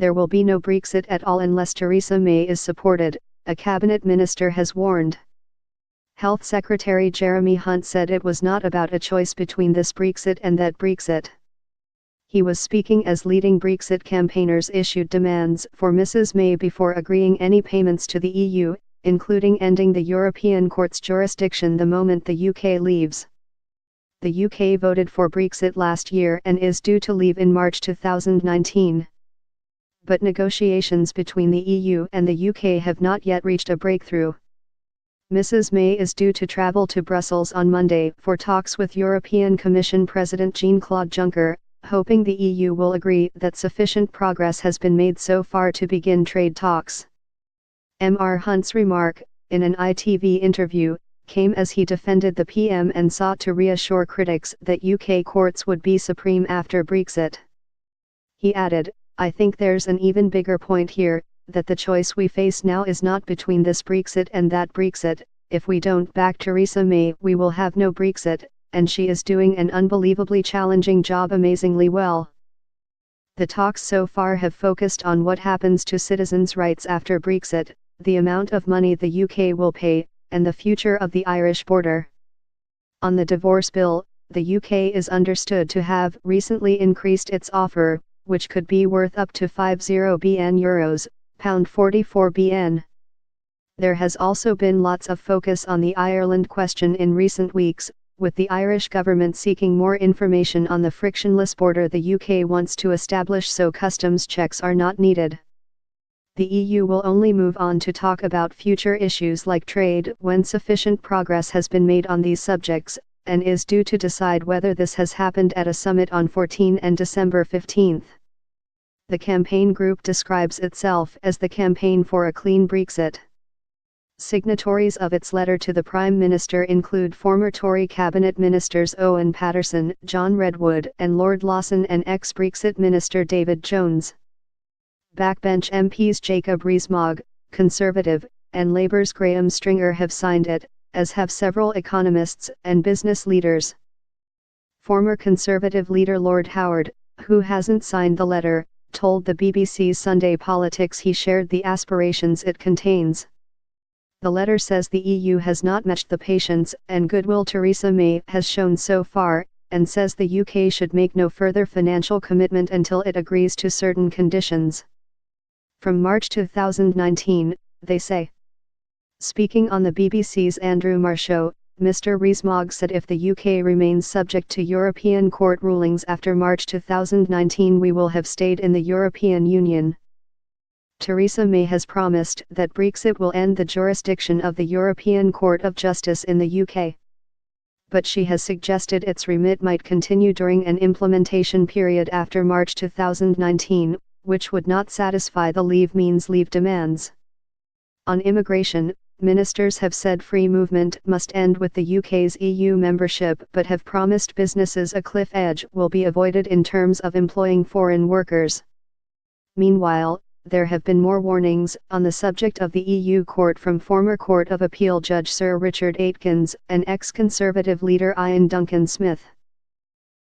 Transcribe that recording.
There will be no Brexit at all unless Theresa May is supported, a cabinet minister has warned. Health Secretary Jeremy Hunt said it was not about a choice between this Brexit and that Brexit. He was speaking as leading Brexit campaigners issued demands for Mrs May before agreeing any payments to the EU, including ending the European Court's jurisdiction the moment the UK leaves. The UK voted for Brexit last year and is due to leave in March 2019. But negotiations between the EU and the UK have not yet reached a breakthrough. Mrs May is due to travel to Brussels on Monday for talks with European Commission President Jean-Claude Juncker, hoping the EU will agree that sufficient progress has been made so far to begin trade talks. Mr Hunt's remark, in an ITV interview, came as he defended the PM and sought to reassure critics that UK courts would be supreme after Brexit. He added, "I think there's an even bigger point here, that the choice we face now is not between this Brexit and that Brexit. If we don't back Theresa May, we will have no Brexit, and she is doing an unbelievably challenging job amazingly well." The talks so far have focused on what happens to citizens' rights after Brexit, the amount of money the UK will pay, and the future of the Irish border. On the divorce bill, the UK is understood to have recently increased its offer, which could be worth up to €50 billion, £44 billion. There has also been lots of focus on the Ireland question in recent weeks, with the Irish government seeking more information on the frictionless border the UK wants to establish so customs checks are not needed. The EU will only move on to talk about future issues like trade when sufficient progress has been made on these subjects, and is due to decide whether this has happened at a summit on 14 and December 15. The campaign group describes itself as the Campaign for a Clean Brexit. Signatories of its letter to the Prime Minister include former Tory cabinet ministers Owen Paterson, John Redwood and Lord Lawson and ex-Brexit minister David Jones. Backbench MPs Jacob Rees-Mogg, Conservative, and Labour's Graham Stringer have signed it, as have several economists and business leaders. Former Conservative leader Lord Howard, who hasn't signed the letter, told the BBC's Sunday Politics he shared the aspirations it contains. The letter says the EU has not matched the patience and goodwill Theresa May has shown so far, and says the UK should make no further financial commitment until it agrees to certain conditions. From March 2019, they say. Speaking on the BBC's Andrew Marr show, Mr Rees-Mogg said if the UK remains subject to European court rulings after March 2019 we will have stayed in the European Union. Theresa May has promised that Brexit will end the jurisdiction of the European Court of Justice in the UK. But she has suggested its remit might continue during an implementation period after March 2019, which would not satisfy the leave means leave demands. On immigration, ministers have said free movement must end with the UK's EU membership but have promised businesses a cliff edge will be avoided in terms of employing foreign workers. Meanwhile, there have been more warnings on the subject of the EU court from former Court of Appeal Judge Sir Richard Aitkins and ex-Conservative leader Ian Duncan Smith.